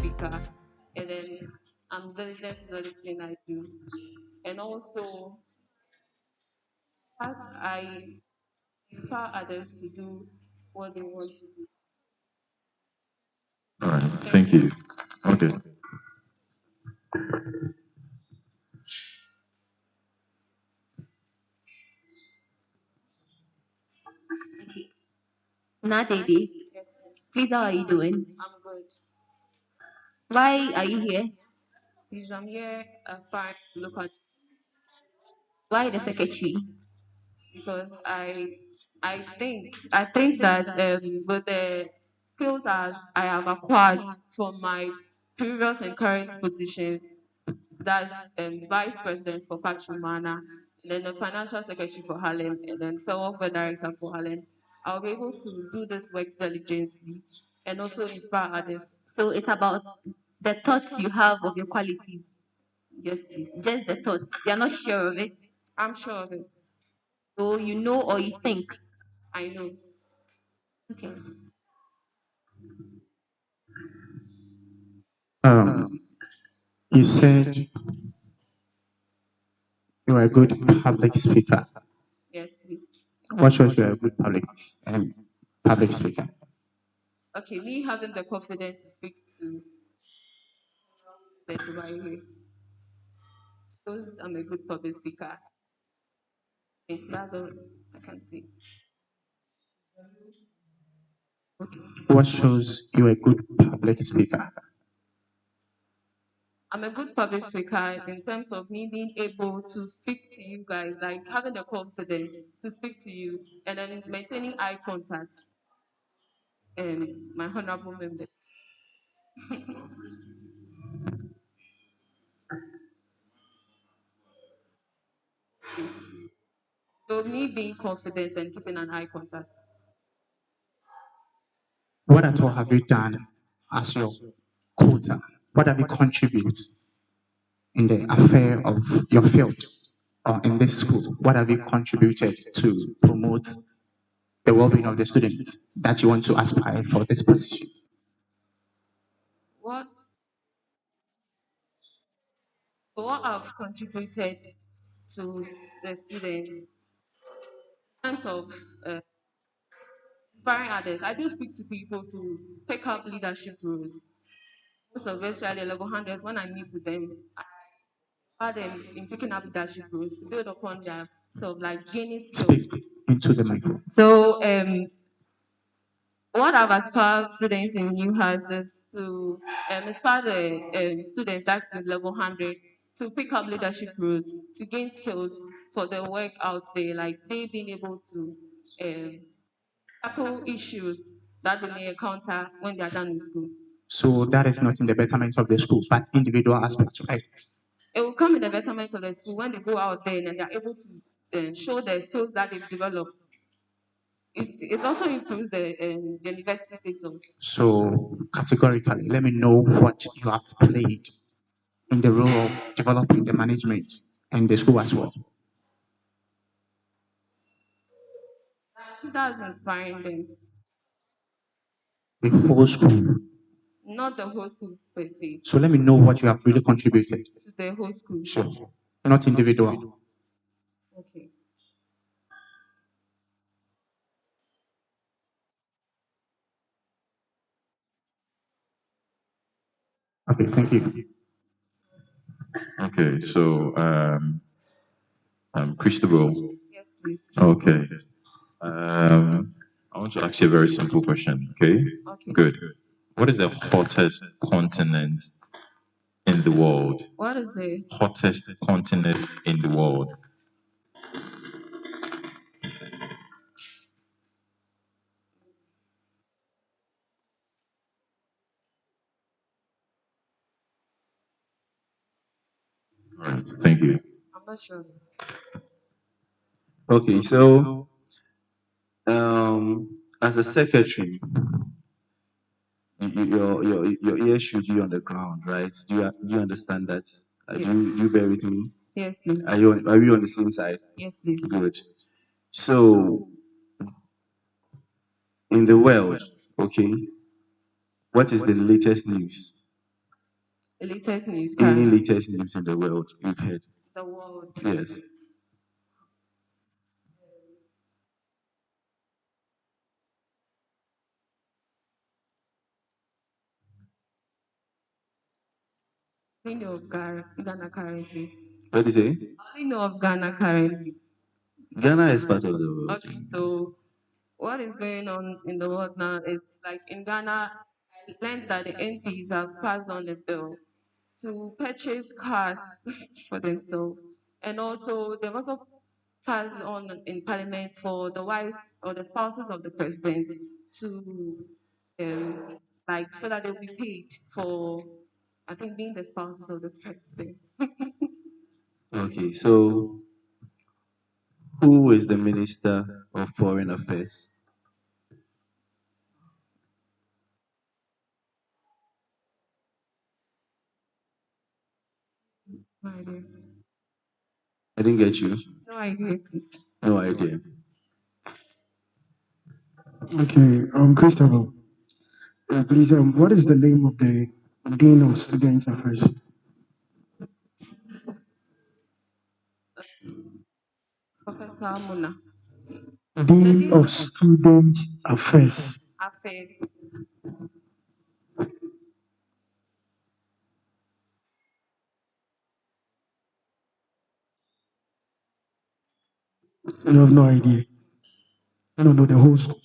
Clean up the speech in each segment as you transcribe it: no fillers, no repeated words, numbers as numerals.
speaker, and then I'm diligent in everything I do. And also, I inspire others to do what they want to do. All right. Thank you. Okay. Nadedi, Yes, please, how are you doing? I'm good. Why are you here? Because I'm here aspiring to look at Why the secretary? because I think that with the skills I have acquired from my previous and current positions, that's vice president for Pachumana, and then the financial secretary for Harlem, and then welfare director for Harlem. I'll be able to do this work diligently and also inspire others. So it's about the thoughts you have of your qualities. Yes, please. Just the thoughts. You're not sure of it. I'm sure of it. So you know or you think. I know. Okay. You said you are a good public speaker. Yes, please. What shows you are a good public speaker? Okay, me having the confidence to speak to the right way shows I'm a good public speaker. And that's all I can say. What shows you are a good public speaker? I'm a good public speaker in terms of me being able to speak to you guys, like having the confidence to speak to you and then maintaining eye contact and my honorable members. So me being confident and keeping an eye contact. What at all have you done as your quota? What have you contributed in the affair of your field or in this school? What have you contributed to promote the well-being of the students that you want to aspire for this position? What what I've contributed to the students in terms of uh, inspiring others. I do speak to people to pick up leadership roles. Most of especially level hundreds, when I meet with them, I inspire them in picking up leadership roles to build upon their self, like gaining skills. Speak into the microphone. So what I've aspired students in UHAS is to inspire the students that's in level 100 to pick up leadership roles, to gain skills for their work out there, like they being able to um, tackle issues that they may encounter when they are done in school. So that is not in the betterment of the school, but individual aspects, right? It will come in the betterment of the school when they go out there and they're able to show the skills that they've developed. It also improves the university status. So categorically, let me know what you have played in the role of developing the management and the school as well. That's inspiring them. The whole school. Not the whole school per se, So let me know what you have really contributed. to the whole school. Sure. Not individual. Okay. Okay, thank you. Okay. So, Christabel. Yes, please. Okay. I want to ask you a very simple question. Okay. Okay. Good. What is the hottest continent in the world? What is the Hottest continent in the world? All right. Thank you. I'm not sure. Okay, so as a secretary, your ear should be on the ground, right? Do you understand that? Do you bear with me? Yes, please. Are we on the same side? Yes, please. Good. So in the world, okay, what is the latest news? The latest news Any can latest news in the world you've heard? the world. Yes. I know of Ghana currently. What do you say? I know of Ghana currently. Ghana is part of the world. Okay, so what is going on in the world now is like in Ghana, I learned that the MPs have passed on a bill to purchase cars for themselves. And also, they've also passed on in parliament for the wives or the spouses of the president to, like, so that they'll be paid for, I think, being the spouses of the president. Okay, so who is the Minister of Foreign Affairs? No idea. I didn't get you. No idea, please. No idea. Okay, Christopher, please, what is the name of the Dean of Students Affairs? Professor Muna. Dean of Student Affairs. Affairs. You have no idea. No, no, the whole school.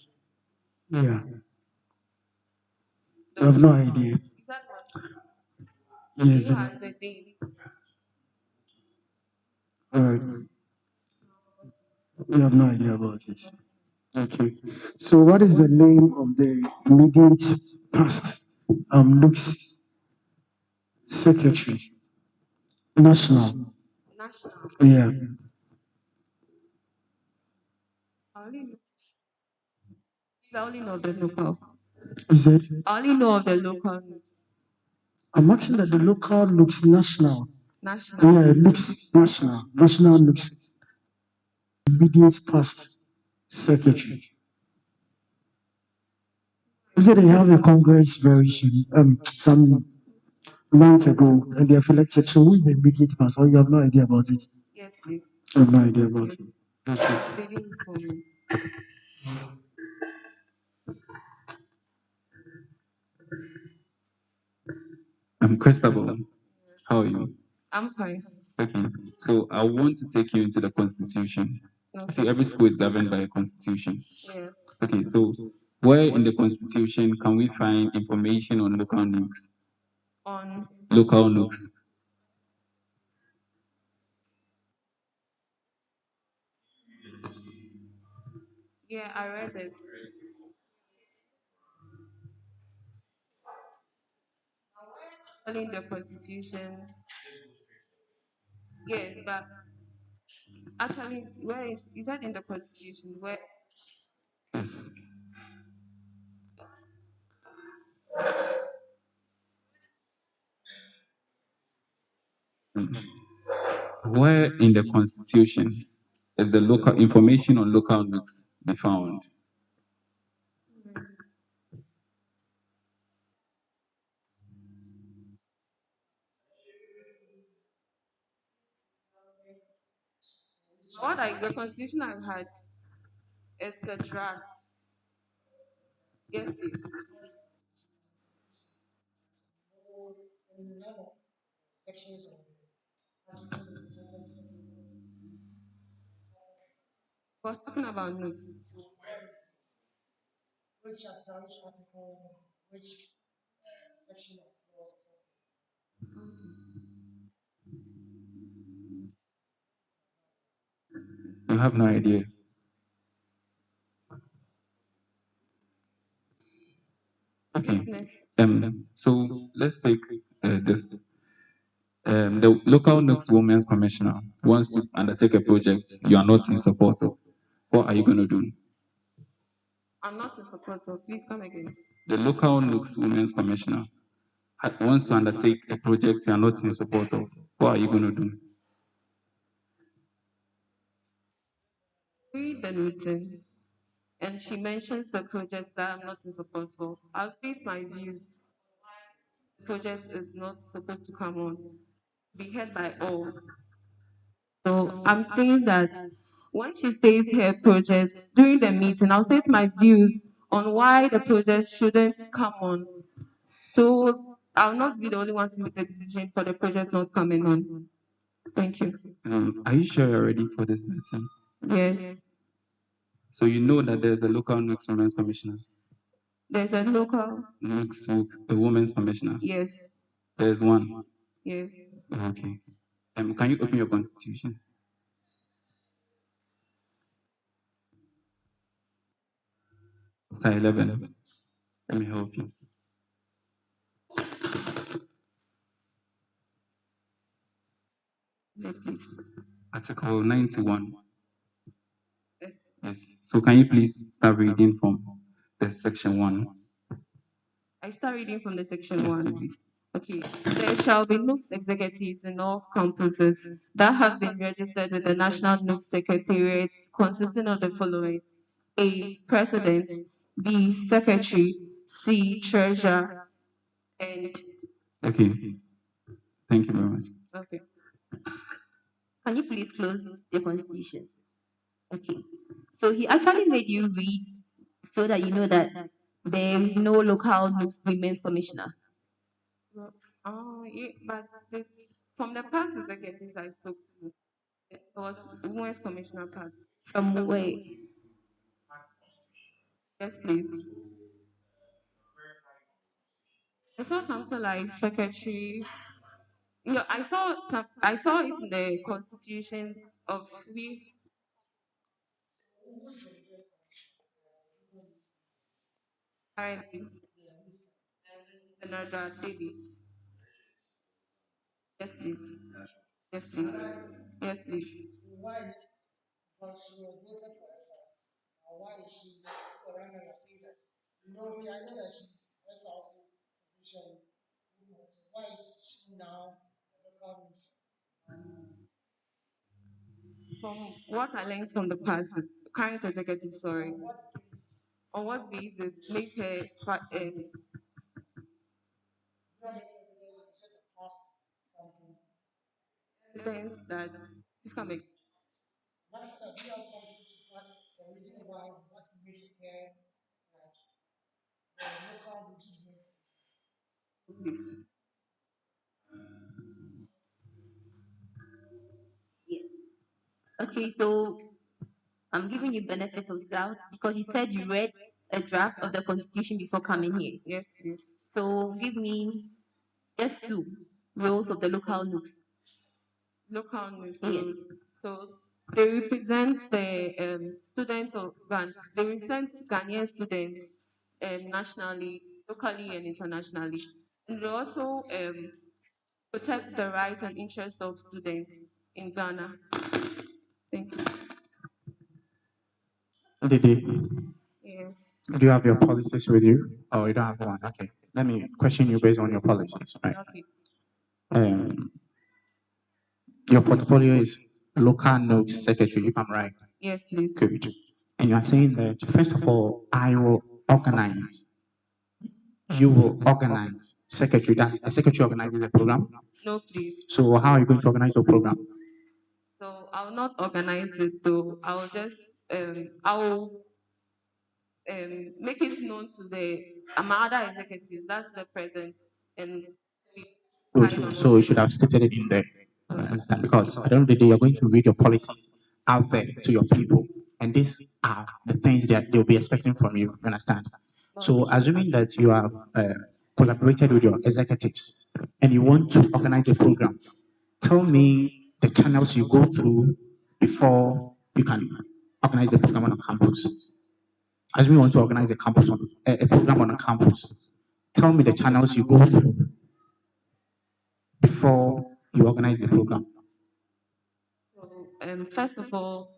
Yeah, you have no idea. Is that what? Yes, Who has the dean? uh, you have no idea about it. Okay, so what is the name of the immediate past Luke's secretary? National. National. Yeah, I only know, I only know the local. is it? I only know of the local news. I'm asking that the local looks national. National. Yeah, it looks national. National looks immediate past secretary. You said they have a congress very soon, some months ago, and they have elected. So who is the immediate past? Or you have no idea about it? Yes, please. I have no idea about Yes. it. Okay. They didn't inform me. Christabel, how are you? I'm fine. Okay, so I want to take you into the constitution. Okay. See, every school is governed by a constitution. Yeah. Okay, so where in the constitution can we find information on local nukes? On Local nukes. yeah, I read it. Only in the constitution. Yeah, but actually, where is that in the constitution? Where Yes. Mm. Where in the constitution is the local information on local nukes be found? what I the constitution I've had, it's a draft. Yes, please. Was talking about notes. You have no idea. Okay. Business. So let's take this. The local Nooks Women's Commissioner wants to undertake a project you are not in support of. What are you going to do? I'm not in support of. Please come again. The local Nooks Women's Commissioner wants to undertake a project you are not in support of. What are you going to do? Read the meeting, and she mentions the projects that I'm not in support of. I'll state my views project is not supposed to come on, be heard by all. So I'm saying that when she states her project during the meeting, I'll state my views on why the project shouldn't come on. So I'll not be the only one to make the decision for the project not coming on. Thank you. Are you sure you're ready for this meeting? Yes. So you know that there's a local Nooks Women's Commissioner? There's a local. Nooks, a Women's Commissioner? Yes. There's one? Yes. Okay. Can you open your constitution? Chapter 11. Let me help you. Please. Article 91. Yes. Yes. So can you please start reading from the section 1? I start reading from the section Yes, 1, ma'am. please. Okay. There shall be Nooks executives in all campuses that have been registered with the National Nooks Secretariat consisting of the following: A. President, B. Secretary, C. Treasurer, and Okay. Thank you very much. okay. Can you please close the constitution? Okay. So he actually made you read so that you know that there is no local Nooks Women's Commissioner. Oh, yeah, but from the past executives I spoke to, it was Women's Commissioner part. From where? Yes, please. I saw something like secretary. I saw it in the constitution of we. Currently, Another Davis. Yes, please. Yes, please. Yes, please. From what I learned from the past, current executive, sorry, on what basis makes her evidence that this can be please. Yeah. Okay, so I'm giving you benefit of the doubt because you said you read a draft of the constitution before coming here. Yes, please. So give me just two roles of the local Nooks. Local news. Yes. So they represent the students of Ghana. They represent Ghanaian students nationally, locally, and internationally. And they also protect the rights and interests of students in Ghana. Thank you. Didi, Yes. do you have your policies with you? Oh, you don't have one. Okay. Let me question you based on your policies, right? Okay. Um, your portfolio is local Nooks secretary, if I'm right. Yes, please. Good. And you are saying that, first of all, I will organize. You will organize secretary. That's a secretary organizes the program. No, please. So how are you going to organize your program? So I'll not organize it though. I'll just I'll make it known to the my other executives. That's the president, and we decide on Good. So what you to should do. have stated it in there. I understand, because at the end of the day, you're going to read your policies out there to your people, and these are the things that they'll be expecting from you. You understand? So, assuming that you have collaborated with your executives and you want to organize a program, tell me the channels you go through before you can organize the program on a campus. As we want to organize a campus on a program on a campus, tell me the channels you go through before you organize the program. So first of all,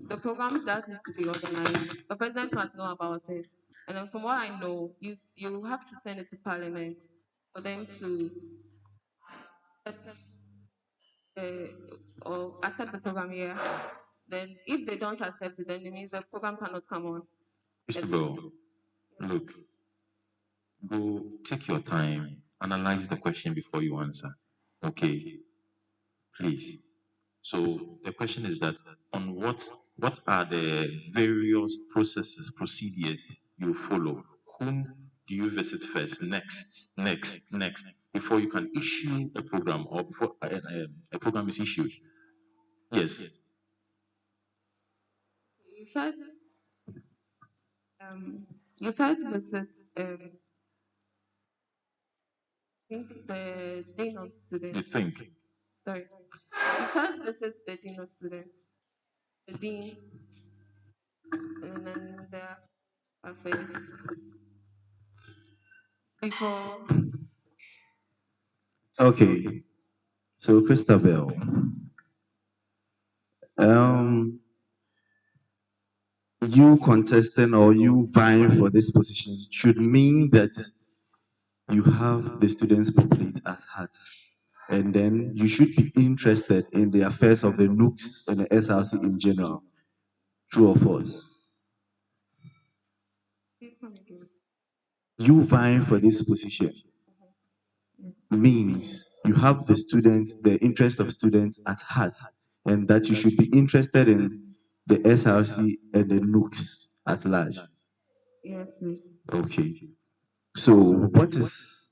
the program that is to be organized, the president must know about it. And then from what I know, you have to send it to parliament for them to accept, or accept the program here. Then if they don't accept it, then it means the program cannot come on. Mr. Bell, look, go take your time analyze the question before you answer. Okay, please. So the question is that on what are the various processes, procedures you follow? Whom do you visit first? Next, before you can issue a program or before a program is issued. Yes. You first, you first visit, I think the dean of You students. think. Sorry, you first visit the dean of students, the dean, and then the affairs before. Okay. So, Christabel, um, you contesting or you vying for this position should mean that you have the students' populate at heart. And then you should be interested in the affairs of the Nooks and the SRC in general. True or false? Please come again. You vying for this position means you have the students, the interest of students at heart, and that you should be interested in the SRC and the Nooks at large. Yes, please. Okay. So, what is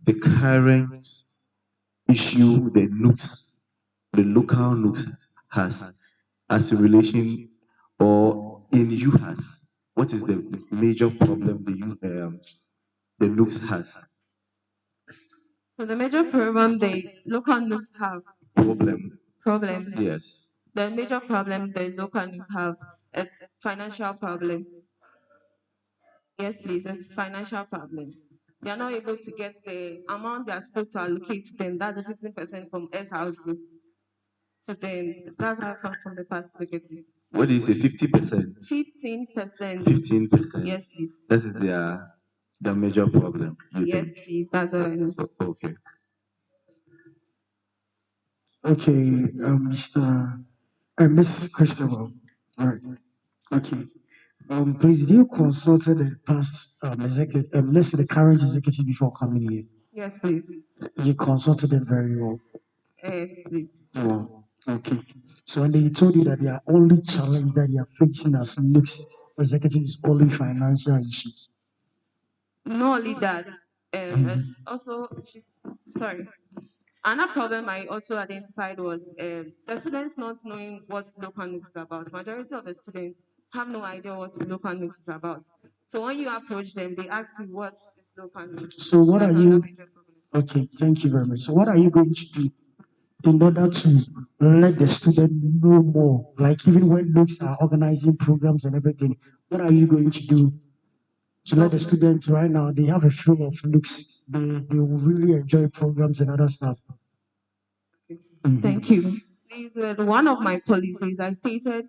the current issue the Nooks, the local Nooks has as a relation or in UHAS? What is the major problem the Nooks has? So the major problem the local news have problems. Yes. The major problem the local news have is financial problem. Yes, please, it's financial problem. They are not able to get the amount they are supposed to allocate to them. That's the 15% from SRC to them. That's how I found from the past executives. What do you say? 50%? 15%. 15%. Yes, please. That is their major problem. You Yes, think? please. That's what I know. Okay. Okay, Mr. Miss Christopher. All right. Okay. Please, did you consulted the past executive, let's say the current executive before coming here? Yes, please. You consulted them very well. Yes, please. Oh, okay. So when they told you that their only challenge that they are facing as next executive is only financial issues. Not only that, it's also sorry. Another problem I also identified was the students not knowing what local news is about. Majority of the students have no idea what local news is about. So when you approach them, they ask you what is local news. So what are That's you? another major problem. Okay, thank you very much. So what are you going to do in order to let the student know more? Like even when looks are organizing programs and everything, what are you going to do to let the students right now they have a feel of looks? They will really enjoy programs and other stuff. Thank you. Please, one of my policies I stated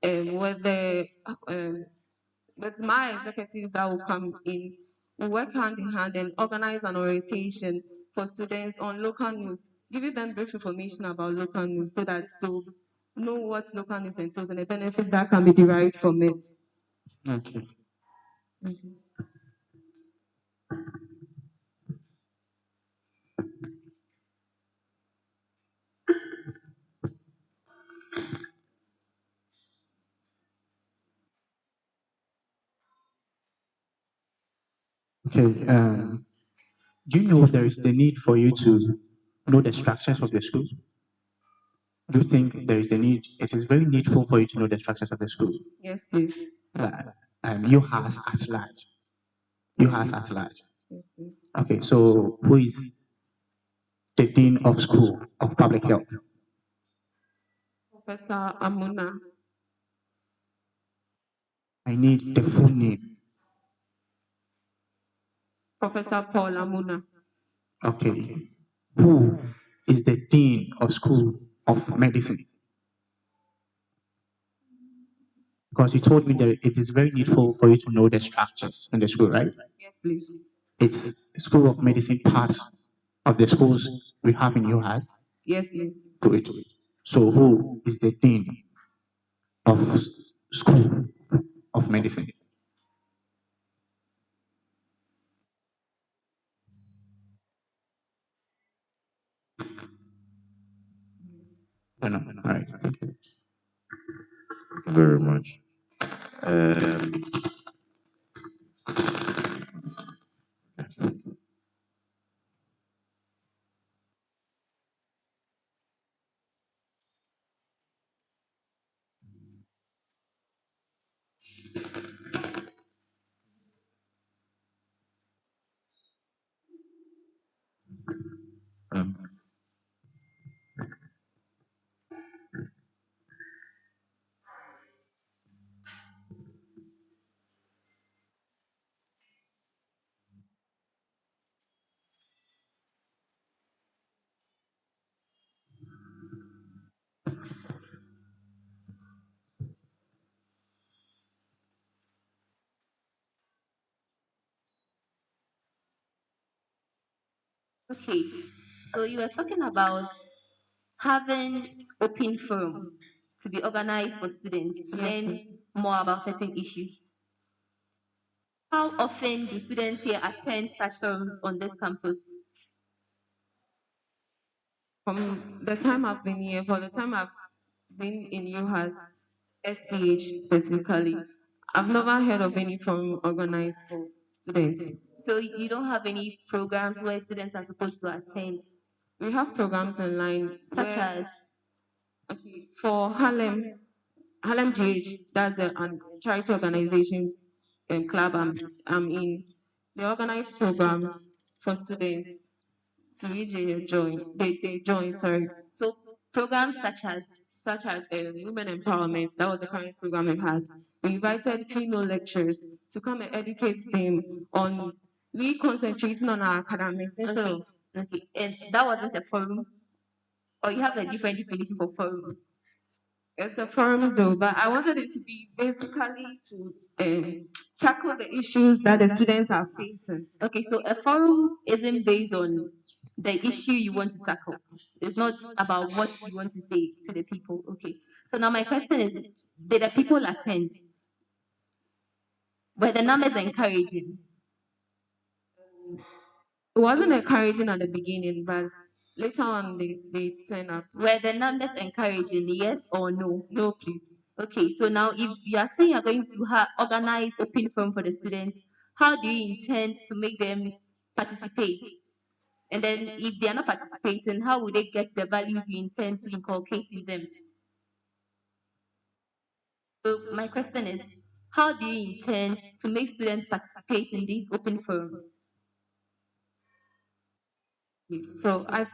with the with my executives that will come in, we work hand in hand and organize an orientation for students on local news, giving them brief information about local news so that they'll know what local news entails and the benefits that can be derived from it. Okay. Okay. Do you know there is the need for you to know the structures of the school? Do you think there is the need? It is very needful for you to know the structures of the school. Yes, please. UHAS at large. UHAS at large. Yes, please. Okay. So who is the dean of school of public health? Professor Amuna. I need the full name. Professor Paul Amuna. Okay. Who is the dean of school of medicine? Because you told me that it is very needful for you to know the structures in the school, right? Yes, please. It's school of medicine part of the schools we have in UHAS. Yes, please. Good. So who is the dean of school of medicine? No, no. All right. Thank you. Thank you very much. Um, um, Okay, so you were talking about having open forum to be organized for students to Yes, learn please. more about certain issues. How often do students here attend such forums on this campus? From the time I've been here, for the time I've been in UHAS, SPH specifically, I've never heard of any forum organized for students. So you don't have any programs where students are supposed to attend, We have programs online such where, as okay, for Harlem GH, that's a charity organization club I'm in. They organize programs for students to which they join. They join, sorry, so programs such as women empowerment. That was the current program we had. We invited female lecturers to come and educate them on we concentrating on our academics instead okay, of okay, and that wasn't a forum, or you have a different definition for forum. it's a forum though, but I wanted it to be basically to tackle the issues that the students are facing. Okay, so a forum isn't based on the issue you want to tackle. It's not about what you want to say to the people. Okay. So now my question is, did the people attend? Were the numbers encouraging? It wasn't encouraging at the beginning, but later on they turned up. Were the numbers encouraging? Yes or no? No, please. Okay, so now if you are saying you're going to organize open forum for the students, how do you intend to make them participate? And then if they are not participating, how will they get the values you intend to inculcate in them? So my question is, how do you intend to make students participate in these open forums? So I've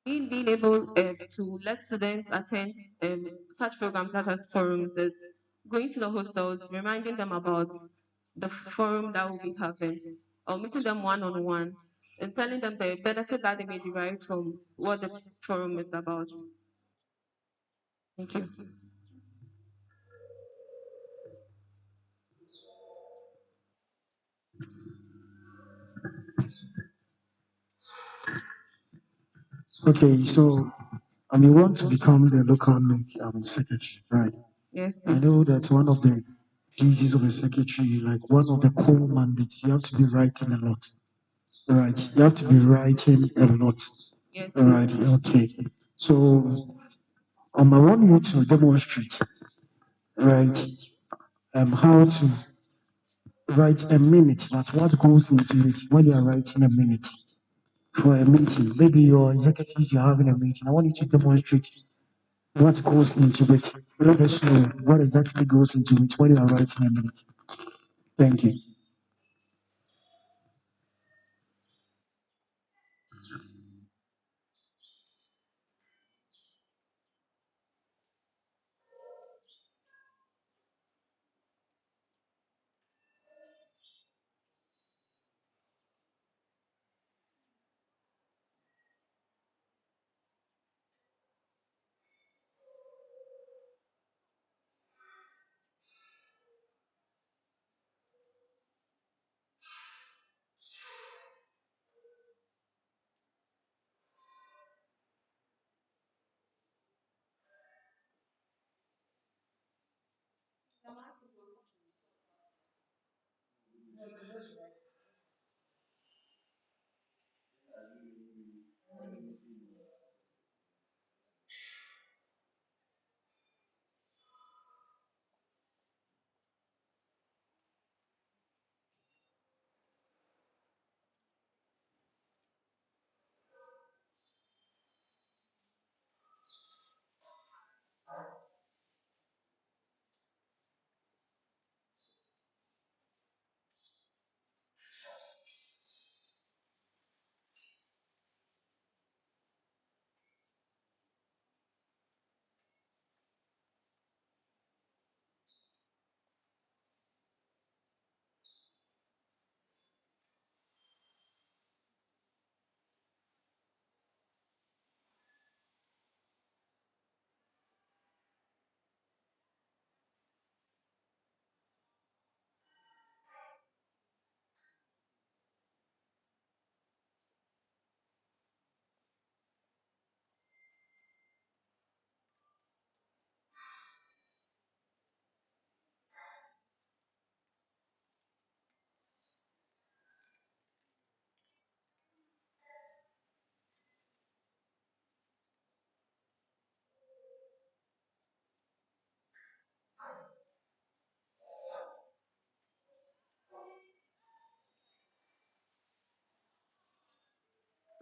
been being able to let students attend such programs such as forums is going to the hostels, reminding them about the forum that we'll be having, or meeting them one on one, and telling them the benefit that they may derive from what the forum is about. Thank you. Okay, so you want to become the local NIC secretary, right? Yes, I please. know that one of the duties of a secretary, like one of the core mandates, you have to be writing a lot, right? You have to be writing a lot, Yes, right? please. Okay. So, I want you to demonstrate, right, how to write a minute. That's what goes into it when you are writing a minute for a meeting. Maybe your executives, you're having a meeting. I want you to demonstrate what goes into it. Let us know what exactly goes into it when you are writing a minute. Thank you.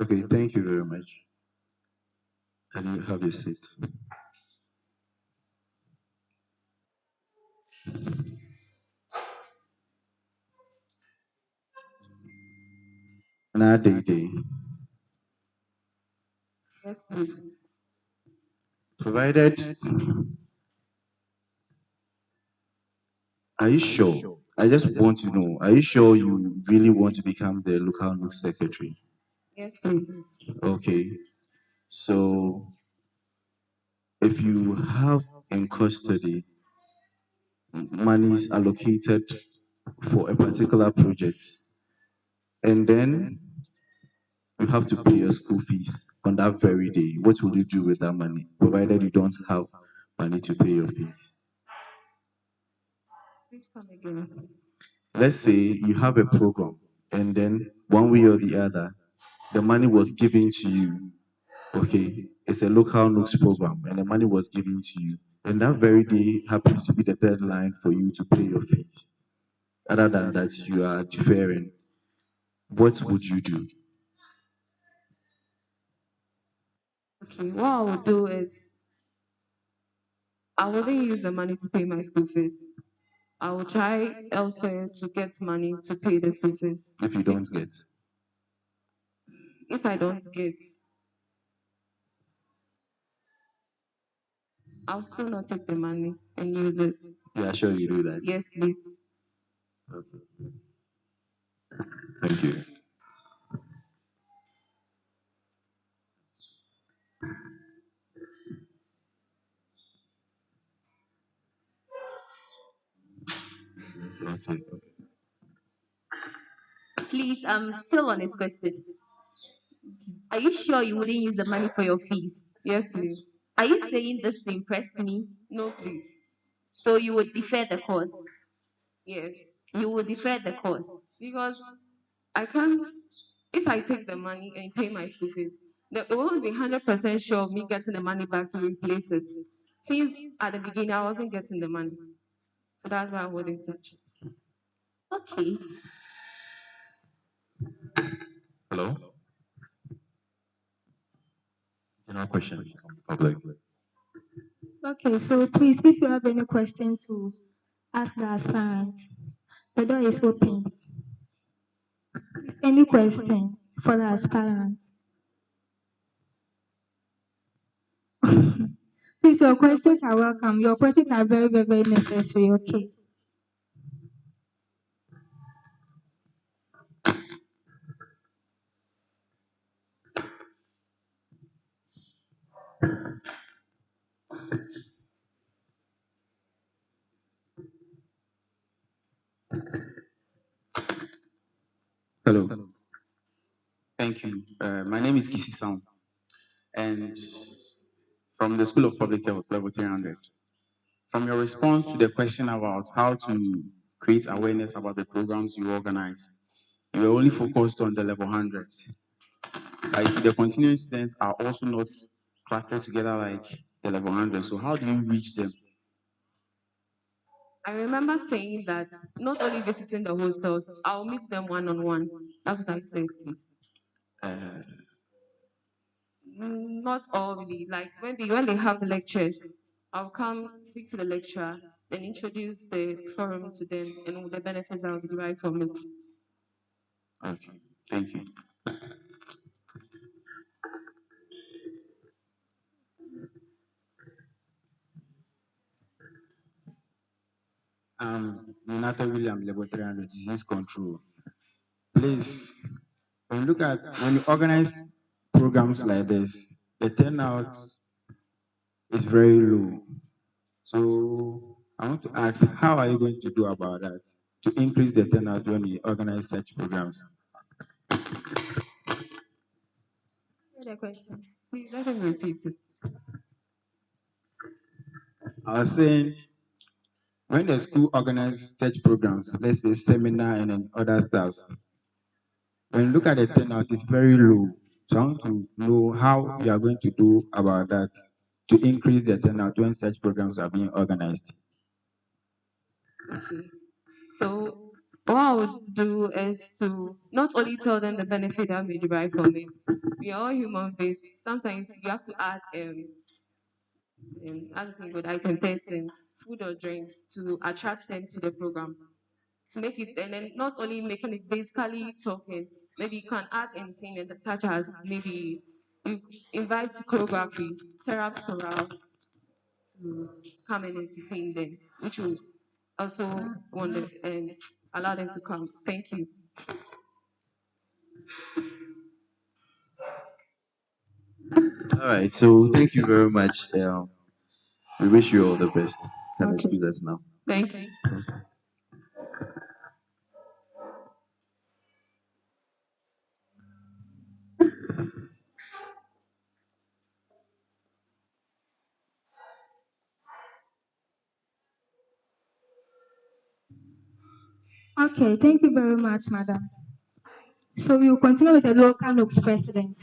Okay, thank you very much. And you have your seat. Another day. Yes, please. Provided, are you sure? I just want to know, are you sure you really want to become the local NUC secretary? Yes, please. Okay, so if you have in custody monies allocated for a particular project, and then you have to pay your school fees on that very day, what will you do with that money, provided you don't have money to pay your fees? Please come again. Let's say you have a program, and then one way or the other, the money was given to you. Okay, it's a local NUCS program, and the money was given to you. And that very day happens to be the deadline for you to pay your fees. Other than that, you are deferring. What would you do? Okay, what I will do is I wouldn't use the money to pay my school fees. I will try elsewhere to get money to pay the school fees. If you don't get, If I don't get, I'll still not take the money and use it. you are sure you do that? Yes, please. Okay. Thank you. That's it. Please, I'm still on his question. Are you sure you wouldn't use the money for your fees? Yes, please. Are you saying this to impress me? No, please. So you would defer the course? Yes. You would defer the course? Because I can't, if I take the money and pay my school fees, it won't be 100% sure of me getting the money back to replace it. Since at the beginning, I wasn't getting the money. So that's why I wouldn't touch it. Okay. Hello? General question from the public. Okay, so please, if you have any question to ask the aspirant, the door is open. Any question for the aspirant? Please, your questions are welcome. Your questions are very, very, very necessary. Okay. Hello. Thank you. My name is Kisi Sound, and from the School of Public Health, level 300. From your response to the question about how to create awareness about the programs you organize, you were only focused on the level 100. I see the continuing students are also not clustered together like the level 100. So how do you reach them? I remember saying that not only visiting the hostels, I'll meet them one on one. That's what I said, please. Uh, Not all really. Like when they have the lectures, I'll come speak to the lecturer and introduce the forum to them and all the benefits that will be derived from it. okay. Thank you. Minato William, level 300, disease control. Please, when you organize programs like this, the turnout is very low. So I want to ask, how are you going to do about that to increase the turnout when you organize such programs? The question. Please let him repeat it. I was saying, when the school organize such programs, let's say seminar and then other stuff, when you look at the turnout, it's very low. So I want to know how you are going to do about that to increase the turnout when such programs are being organized. Okay. So what I would do is to not only tell them the benefit that we derive from it. We are all human beings. Sometimes you have to add as a good item 13, food or drinks to attract them to the program. To make it, and then not only making it basically talking, maybe you can add entertainment such as maybe you invite choreography, Seraph's chorale to come and entertain them, which will also wonder and allow them to come. Thank you. All right, so thank you very much. We wish you all the best. Can Okay. excuse us now. Thank you. Okay, thank you very much, madam. So we will continue with the local NOPS president.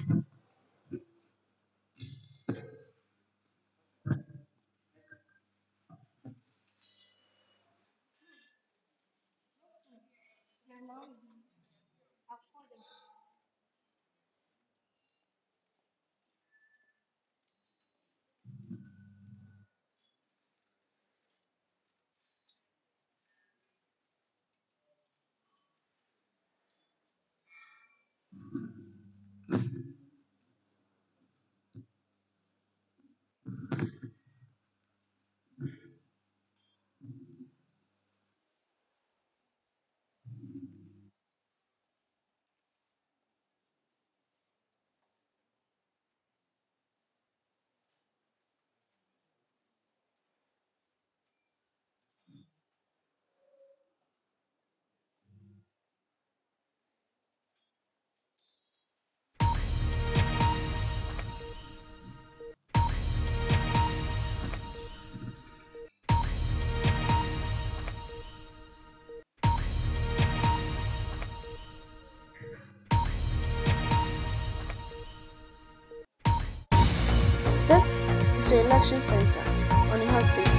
This is your election center on a hot day.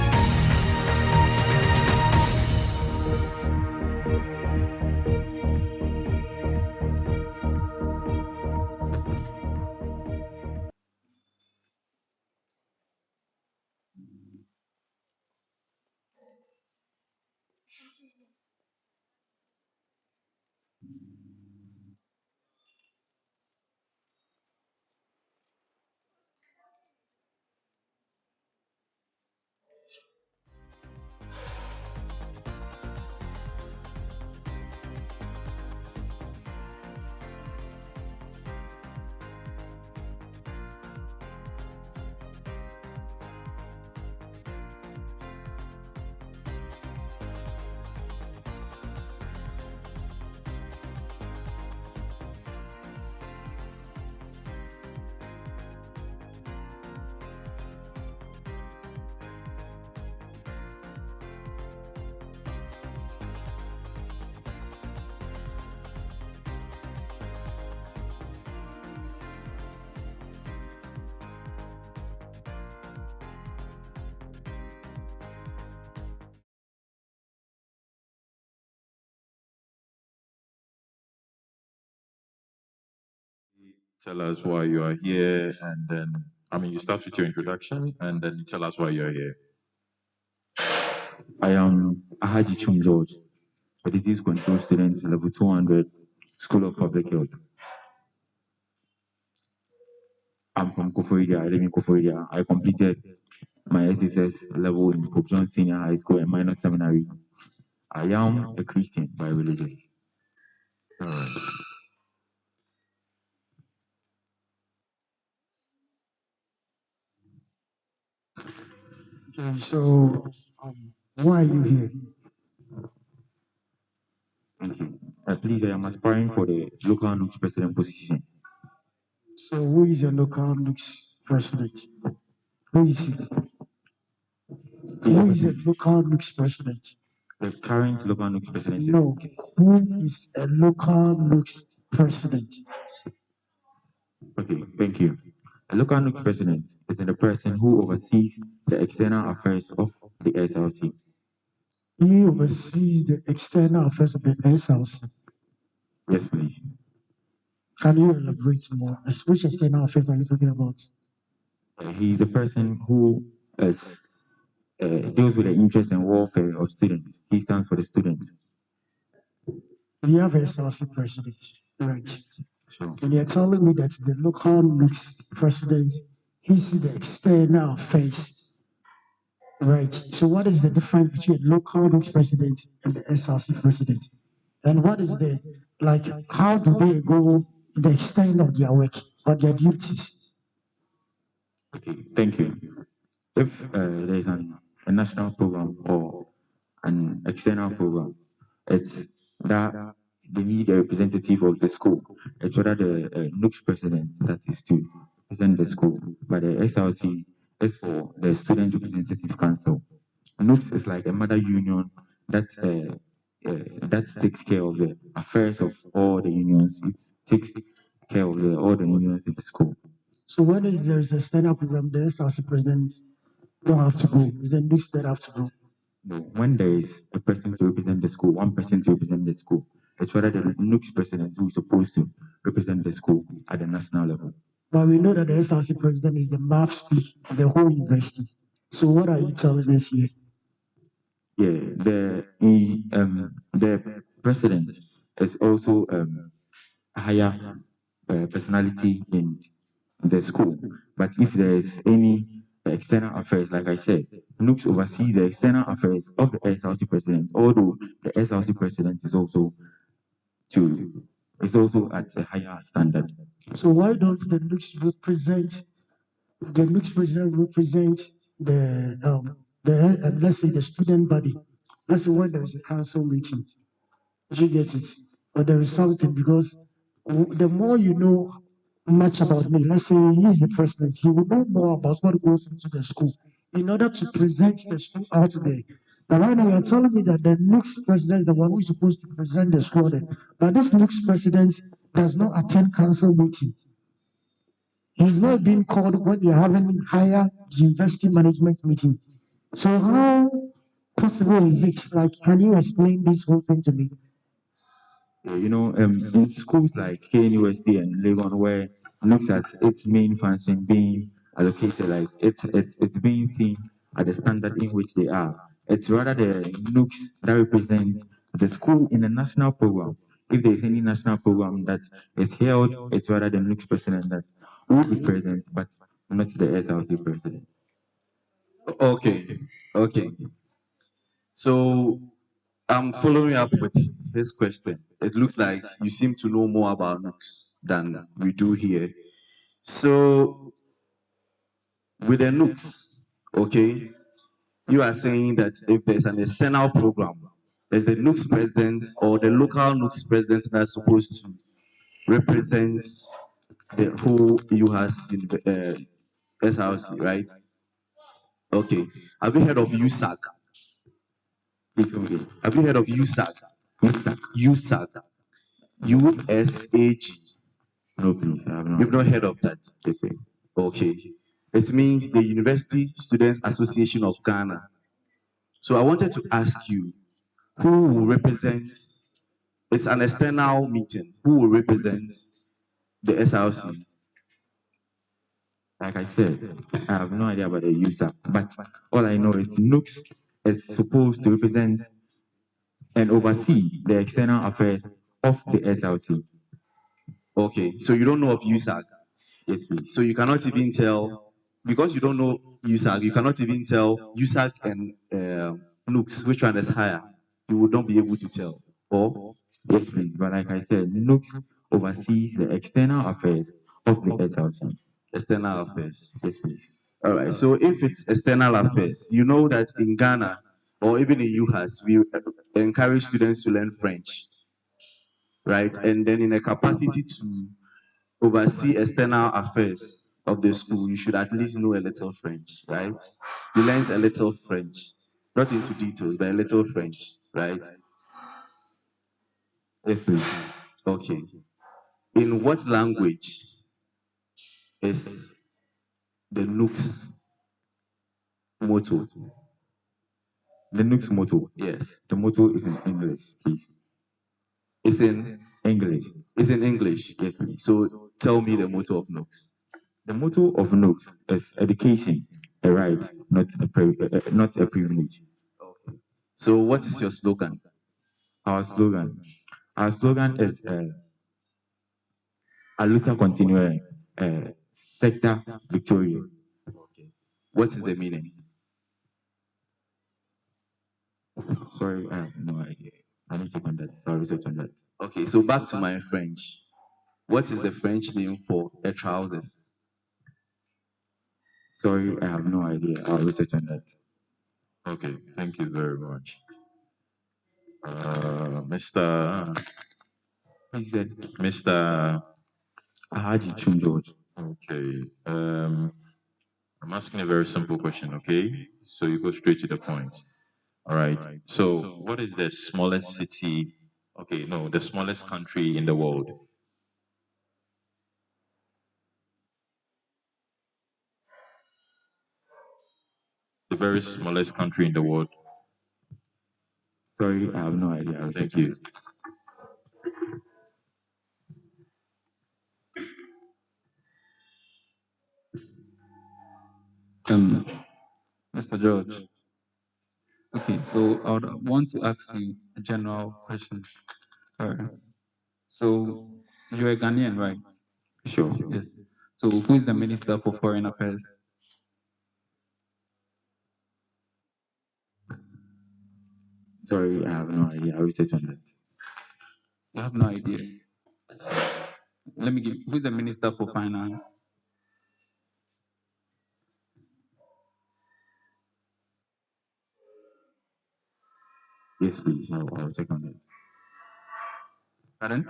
Tell us why you are here, and then, you start with your introduction, and then you tell us why you are here. I am Ahaji Chum George, a disease control student, level 200, School of Public Health. I'm from Koforidua. I live in Koforidua. I completed my SSS level in Pope John Senior High School and minor seminary. I am a Christian by religion. All right. Okay, so why are you here? Thank you. Please, I am aspiring for the local NUCS president position. So who is your local NUCS president? Who is it? Who is a local NUCS president? The current local NUCS president is No, who is a local NUCS president? okay, thank you. A local NUCS president is the person who oversees the external affairs of the SRC. He oversees the external affairs of the SRC. Yes, please. Can you elaborate more? Which external affairs are you talking about? He's the person who deals with the interest and welfare of students. He stands for the students. We have a SRC president, right? Sure. And you're telling me that the local mix president, he's the external affairs, right? So what is the difference between a local mix president and the SRC president? And what is the, like, how do they go in the extent of their work or their duties? Okay, thank you. If there is a national program or an external program, it's that they need a representative of the school. It's rather the NUCS president that is to represent the school, but the SRC is for the Student Representative Council. NUCS is like a mother union that takes care of the affairs of all the unions. It takes care of all the unions in the school. So when there's a stand-up program, the SRC president don't have to go. It's the NUCS that have to go. No, when there is a person to represent the school, one person to represent the school, it's rather the NUCS president who is supposed to represent the school at the national level. But we know that the SRC president is the mouthpiece of the whole university. So what are you telling us here? Yeah, the president is also a higher personality in the school. But if there is any external affairs, like I said, NUCS oversees the external affairs of the SRC president, although the SRC president is also at a higher standard. So why don't the NUCS president represent the let's say the student body? Let's say when there is a council meeting, you get it, or there is something, because the more you know much about me, let's say he is the president, he will know more about what goes into the school in order to present the school out there. But right now you're telling me that the next president is the one who is supposed to present the school there. But this next president does not attend council meeting. He's not being called when they're having higher university management meeting. So how possible is it? Like, can you explain this whole thing to me? In schools like KNUST and Legon, where looks at its main function being allocated, like it's being seen at the standard in which they are. It's rather the NUCs that represent the school in the national program. If there is any national program that is held, it's rather the NUCs president that will be present, but not the SRC president. Okay. So I'm following up with his question. It looks like you seem to know more about NUCs than we do here. So with the NUCs, okay, you are saying that if there's an external program, there's the NUCs president or the local NUCs president that's supposed to represent the whole UHAS SRC, right? Okay. Have you heard of USAG? Have you heard of USAG? USAG. USAG. No, please, I have not. You've not heard of that? Okay. It means the University Students Association of Ghana. So I wanted to ask you, who will represent, it's an external meeting, who will represent the SRC? Like I said, I have no idea about the user, but all I know is NUCS is supposed to represent and oversee the external affairs of the SRC. Okay, so you don't know of USAG? Yes, please. So you cannot even tell, because you don't know USAG, you cannot even tell USAG and NUCS, which one is higher. You would not be able to tell. Or? Yes, please. But like I said, NUCS oversees the external affairs of the SRC. External affairs. Yes, please. All right. So if it's external affairs, you know that in Ghana or even in UHAS, we encourage students to learn French, right? And then in a capacity to oversee external affairs of the school, you should at least know a little French, right? You learned a little French, not into details, but a little French, right? Yes, please. Okay. In what language is the NUCS motto? The NUC's motto. Yes. The motto is in English, please. It's in English. it's in English. Yes, please. So tell me the motto of NUCS. The motto of NUC's is education, a right, not a privilege. Okay. So what is your slogan? Our slogan. Our slogan is a luta continua, sector victoria. Okay. What is the meaning? Sorry, I have no idea. I need to check on that. I'll research on that. Okay, so back to my French. What is the French name for a trousers? Sorry, I have no idea. I'll research on that. Okay, thank you very much. Mr. He said, Mr. Haji Chum George. Okay. I'm asking a very simple question, okay? So you go straight to the point. All right. So what is the smallest city? Okay, no, the smallest country in the world. The very smallest country in the world. Sorry, I have no idea. I'll Thank check on you. Mr. George. Okay, so I would want to ask you a general question. So you're a Ghanaian, right? Sure. Yes. So who is the Minister for Foreign Affairs? Sorry, I have no idea. I'll research on that. You have no idea. Let me give. Who is the Minister for Finance? Yes, please. I'll check on that. Pardon?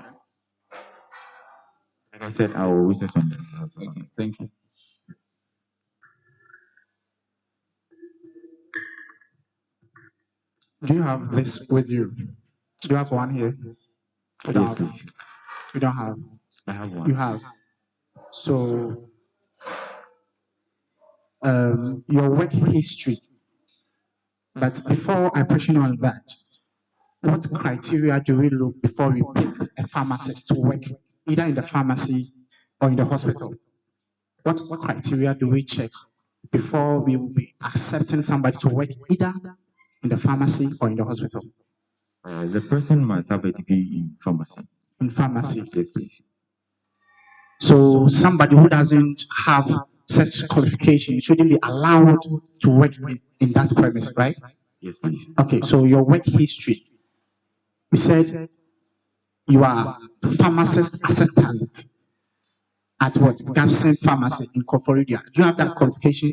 Like I said, I will research on that. Okay, thank you. Do you have this with you? Do you have one here? You don't Yes, have. please. You don't have. I have one. You have. So your work history. But before I question on that, what criteria do we look before we pick a pharmacist to work either in the pharmacy or in the hospital? What criteria do we check before we will be accepting somebody to work either in the pharmacy or in the hospital? The person must have a degree in pharmacy. In pharmacy. Yes, please. So somebody who doesn't have such qualification shouldn't be allowed to work in that premise, right? Yes, please. Okay, so your work history. You said you are pharmacist assistant at what? Gabson Pharmacy in Koforidua. Do you have that qualification?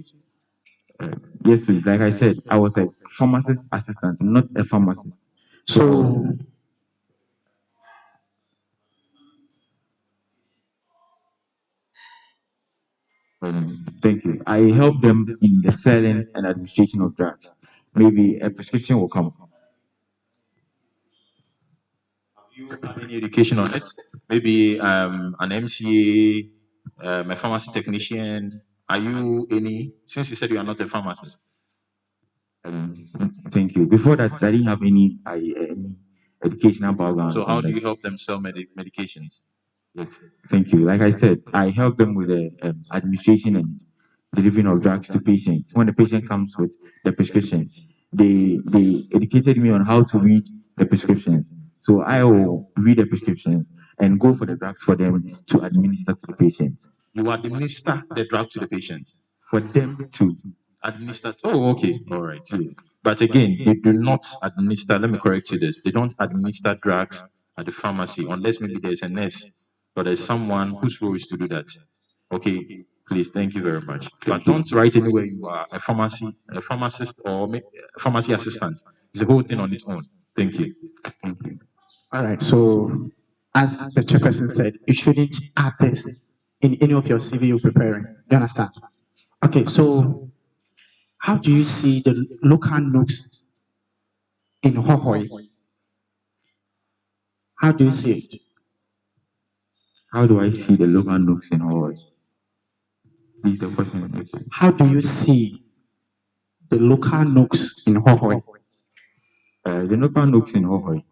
Yes, please. Like I said, I was a pharmacist assistant, not a pharmacist. So thank you. I help them in the selling and administration of drugs. Maybe a prescription will come. Have you had any education on it? Maybe an MCA, a pharmacy technician. Are you any? Since you said you are not a pharmacist. Thank you. Before that, I didn't have any educational background. So how on do that. you help them sell medications? Yes, thank you. Like I said, I help them with the administration and delivering of drugs to patients. When the patient comes with the prescription, they educated me on how to read the prescriptions. So I will read the prescriptions and go for the drugs for them to administer to the patient. You administer the drug to the patient. For them to Administer. Oh, okay. All right. But again, they do not administer. Let me correct you this. They don't administer drugs at the pharmacy unless maybe there's a nurse or there's someone whose role is to do that. Okay. Please, thank you very much. But don't write anywhere you are a pharmacist, or a pharmacy assistant. It's a whole thing on its own. Thank you. Thank you. all right. So as the chairperson said, you shouldn't add this in any of your CV you're preparing. You understand? Okay. So how do you see the local nooks in Hohoi? How do you see it? How do I see the local nooks in Hawaii? Please, the question. How do you see the local nooks in Hohoi? The local nooks in Hohoi.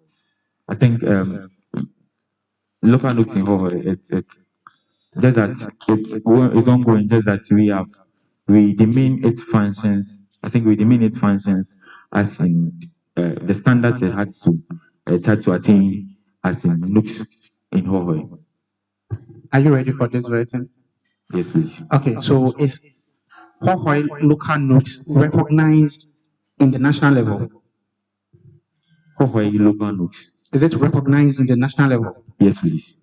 I think local nooks in Hohoi, it's just that it's ongoing, just that we demean its functions. I think we demean its functions as in the standards it had to attain as in nooks in Hohoi. Are you ready for this version? Yes, please. Okay, so is Huawei local notes recognized in the national level? Hohoi local nooks. Is it recognized in the national level? Yes, please.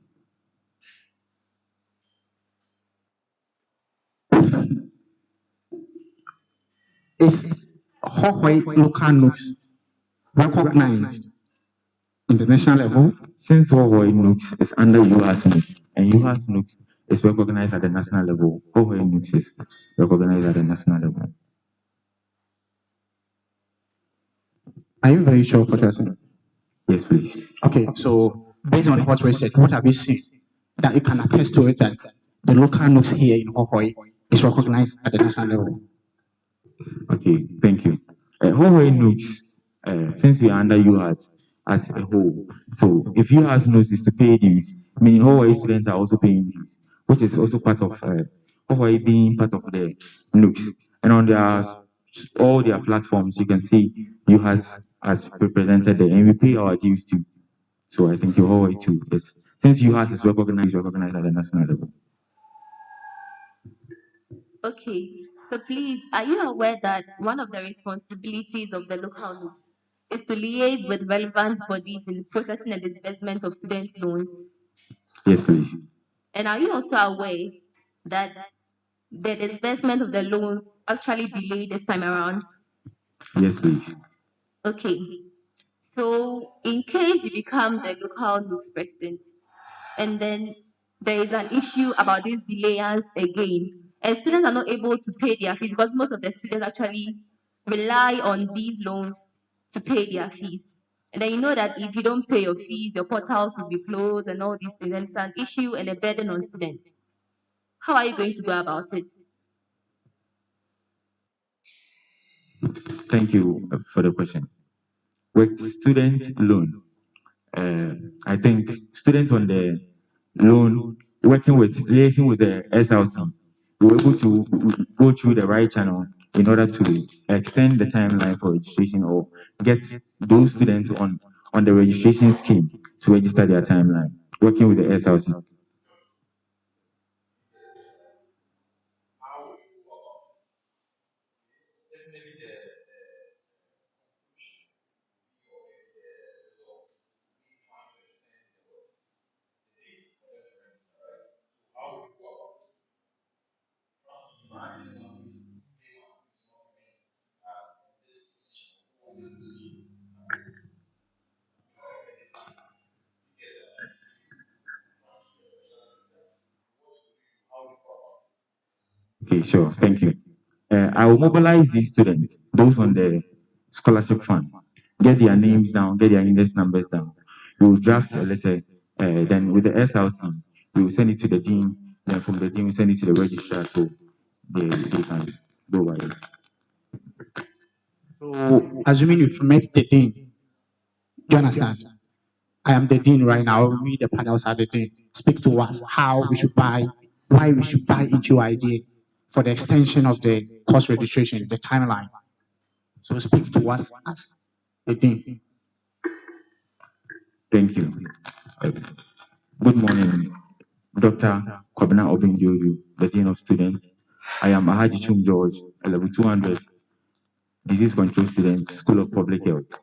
Is Huawei local notes recognized in the national level? Since Hohoi nooks is under UHAS nooks, and UHAS nooks is recognized at the national level, Hohoi nooks is recognized at the national level. Are you very sure what you're saying? Yes, please. Okay, so based on what we said, what have you seen that you can attest to it that the local notes here in Hohoi is recognized at the national level? Okay, thank you. Hohoi nooks, since we are under UHAS as a whole, so if UHAS knows is to pay dues, meaning Hohoi students are also paying dues, which is also part of Hohoi being part of the nooks. And on all their platforms, you can see UHAS as represented there, and we pay our dues too. So I think your Hohoi too. Since UHAS is recognized at the national level. Okay, so please, are you aware that one of the responsibilities of the local NUPS is to liaise with relevant bodies in processing and disbursement of student loans? Yes, please. And are you also aware that the disbursement of the loans actually delayed this time around? Yes, please. Okay, so in case you become the local NUPS president, and then there is an issue about this delayance again, and students are not able to pay their fees because most of the students actually rely on these loans to pay their fees. And then you know that if you don't pay your fees, your portals will be closed and all these things, and it's an issue and a burden on students. How are you going to go about it? Thank you for the question. With student loan, I think students on the loan liaising with the SRC, we were able to go through the right channel in order to extend the timeline for registration or get those students on the registration scheme to register their timeline, working with the SRC. Okay, sure. Thank you. I will mobilize these students, those on the scholarship fund, get their names down, get their index numbers down. We will draft a letter, then with the SLC, we will send it to the dean, then from the dean, we send it to the registrar so they can go by it. So, assuming you've met the dean, do you understand? I am the dean right now. We, the panels, are the dean. Speak to us how we should buy, why we should buy into idea for the extension of the course registration, the timeline. So, speak to us as the dean. Thank you. Good morning, Dr. Kwabena Obindiodu, the Dean of Students. I am Ahaji Chum George, a level 200 disease control student, School of Public Health.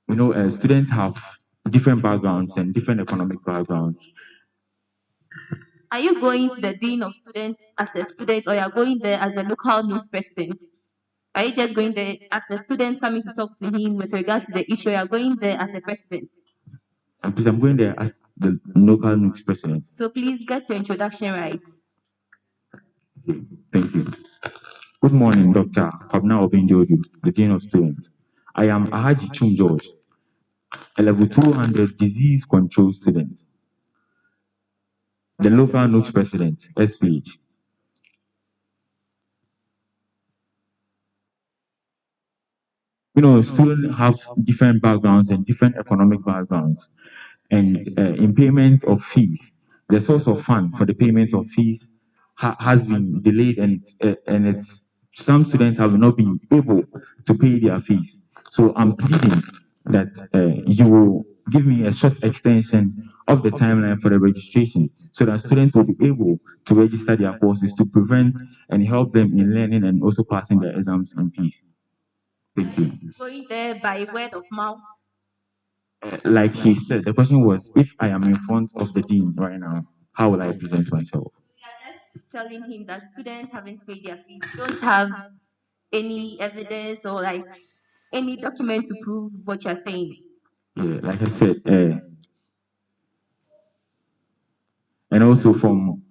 You know, students have different backgrounds and different economic backgrounds. Are you going to the dean of students as a student, or you are going there as a local news president? Are you just going there as a student coming to talk to him with regards to the issue? You are going there as a president. And please, I'm going there as the local news president. So please get your introduction right. Okay, thank you. Good morning, Dr. Kwabena Obindiodu, the Dean of Students. I am Ahaji Chum George, a level 200 disease control student, the local news president, SPH. students have different backgrounds and different economic backgrounds. And in payment of fees, the source of fund for the payment of fees has been delayed, and it's some students have not been able to pay their fees. So I'm pleading that you will give me a short extension of the timeline for the registration so that students will be able to register their courses to prevent and help them in learning and also passing their exams in peace. Thank you. Going there by word of mouth. Like he said, the question was, if I am in front of the dean right now, how will I present myself? We are just telling him that students haven't paid their fees, don't have any evidence or like any document to prove what you're saying. Yeah, like I said, and also from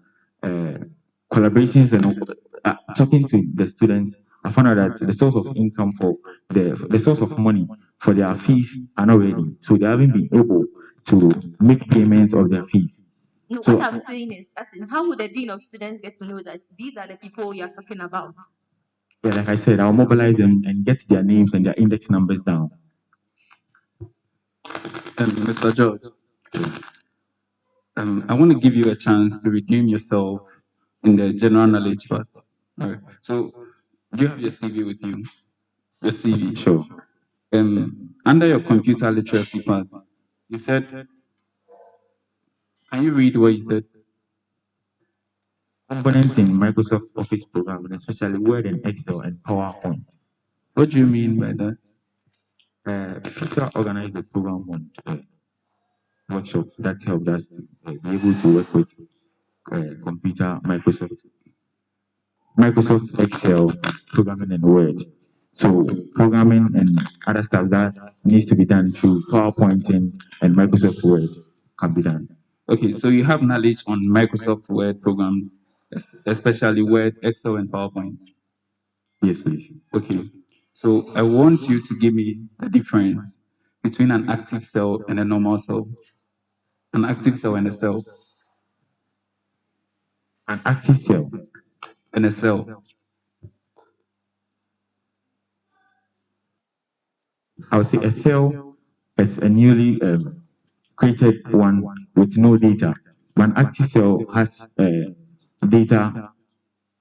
collaborations and talking to the students, I found out that the source of income for the source of money for their fees are not ready, so they haven't been able to make payments of their fees. No, So, what I'm saying is, as in, how would the dean of students get to know that these are the people you're talking about? yeah, like I said, I'll mobilize them and get their names and their index numbers down. Mr. George, I want to give you a chance to redeem yourself in the general knowledge part. All right. So, do you have your CV with you? Your CV. Sure. Under your computer literacy part, you said, can you read what you said? Components in Microsoft Office programming, especially Word and Excel and PowerPoint. What do you mean by that? Peter organized a program on workshop that helped us to be able to work with computer, Microsoft Excel, programming and Word. So programming and other stuff that needs to be done through PowerPointing and Microsoft Word can be done. Okay, so you have knowledge on Microsoft Word programs, especially Word, Excel, and PowerPoint. Yes, please. Okay, so I want you to give me the difference between an active cell and a normal cell. An active cell and a cell. An active cell and a cell. I would say a cell is a newly created one with no data. An active cell has data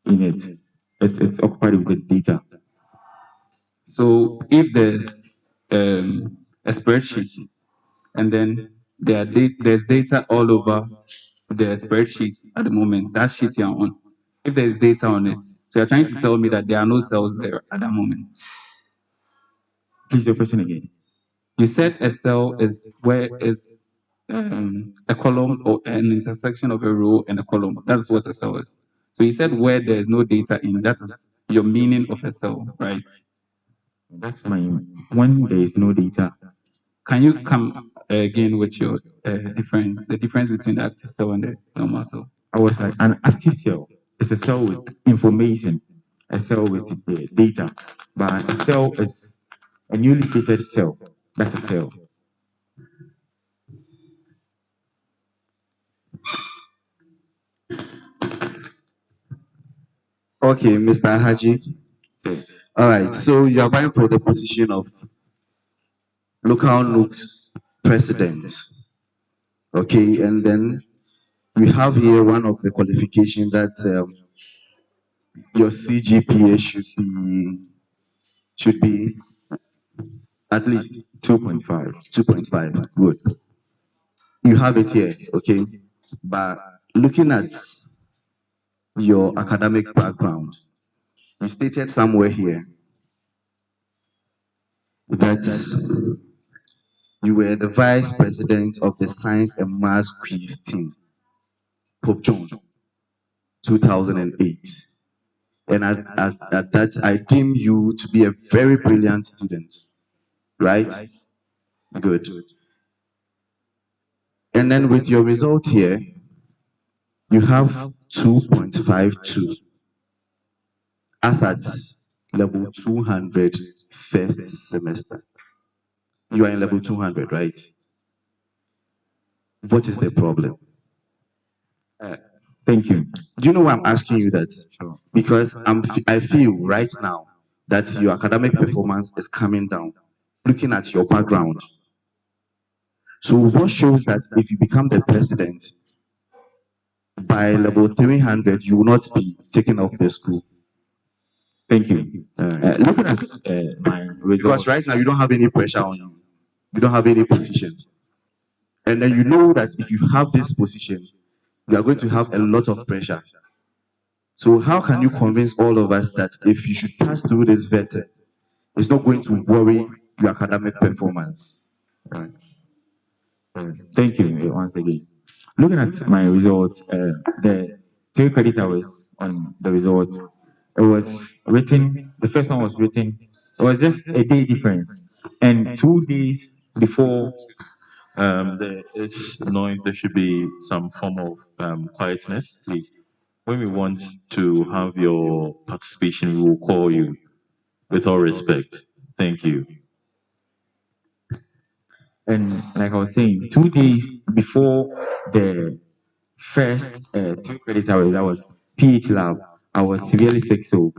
in it. It's occupied with the data. So if there's a spreadsheet and then there's data all over the spreadsheet at the moment, that sheet you're on, if there's data on it, so you're trying to tell me that there are no cells there at that moment. Please, your question again. You said a cell is where is a column or an intersection of a row and a column. That's what a cell is. So you said where there is no data in, that is your meaning of a cell, right? That's my, when there is no data. Can you come again with your difference, the difference between the active cell and the normal cell? I was like, an active cell is a cell with information, a cell with data, but a cell is a newly created cell. That's a cell. Okay, Mr. Haji. All right, so you are vying for the position of local NUC's president. Okay, and then we have here one of the qualifications that your CGPA should be at least 2.5. 2.5. Good. You have it here, okay? But looking at your academic background, you stated somewhere here that you were the vice president of the science and maths quiz team, Pope John, 2008. And at that, I deem you to be a very brilliant student, right? Good. And then with your result here, you have 2.52 as at level 200 first semester. You are in level 200, right? What is the problem? Thank you. Do you know why I'm asking you that? Because I feel right now that your academic performance is coming down, looking at your background. So what shows that if you become the president, by level 300, you will not be taken off the school? Thank you. Looking at my Because results, right now you don't have any pressure on you. You don't have any position. And then you know that if you have this position, you are going to have a lot of pressure. So how can you convince all of us that if you should pass through this vetting, it's not going to worry your academic performance? Right. Thank you once again. Looking at my results, the 3 credit hours on the results, it was written, the first one was written, it was just a day difference. And 2 days before, There is no, there should be some form of quietness, please. When we want to have your participation, we will call you with all respect. Thank you. and like I was saying, 2 days before the first 2 credit hours, that was PH Lab, I was severely sick, so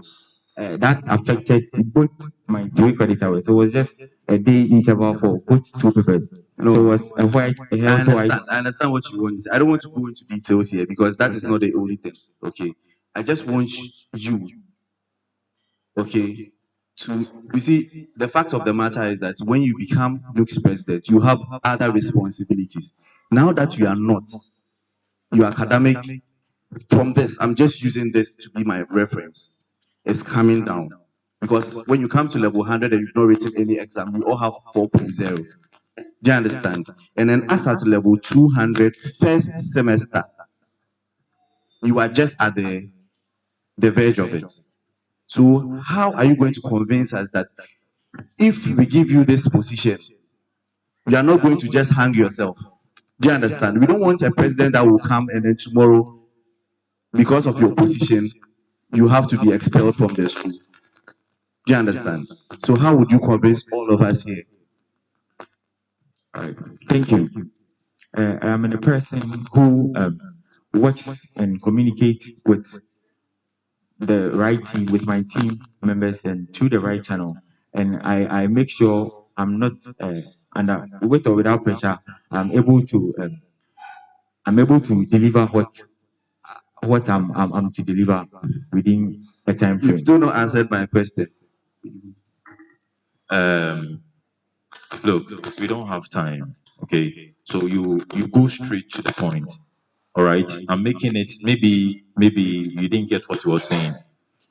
that affected both my 3 credit hours. So it was just a day interval for both 2 papers. No, So it was a white, a I health white. understand. I understand what you want to say. I don't want to go into details here because that is not the only thing. Okay. I just want you, okay, to you see the fact of the matter is that when you become Luke's president, you have other responsibilities. Now that you are not, your academic from this, I'm just using this to be my reference. It's coming down. Because when you come to level 100 and you've not written any exam, you all have 4.0. Do you understand? And then as at level 200, first semester, you are just at the verge of it. So how are you going to convince us that if we give you this position, you are not going to just hang yourself? Do you understand? We don't want a president that will come and then tomorrow, because of your position, you have to be expelled from the school. Do you understand? So how would you convince all of us here? Thank you. I am a person who works and communicates with the right team, with my team members, and through the right channel. And I make sure I'm not under with or without pressure. I'm able to deliver what I'm to deliver within a time frame. You've still not answered my question. Look, we don't have time. Okay, so you go straight to the point. All right, I'm making it. Maybe you didn't get what he was saying.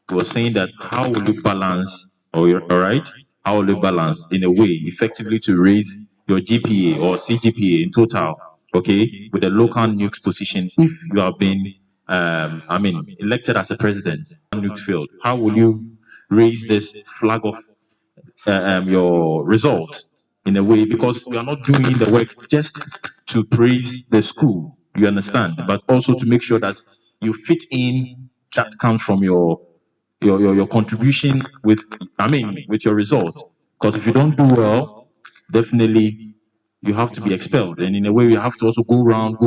He was saying that how will you balance, all right, how will you balance in a way effectively to raise your GPA or CGPA in total, okay, with the local nukes position if you have been, elected as a president, nuke field. How will you raise this flag of your results in a way, because you are not doing the work just to praise the school, you understand, but also to make sure that you fit in, that comes from your contribution with, with your results. Because if you don't do well, definitely you have to be expelled, and in a way you have to also go around,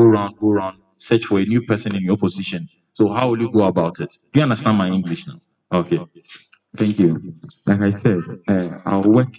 search for a new person in your position. So how will you go about it? Do you understand my English now? Okay. Thank you. Like I said, I'll work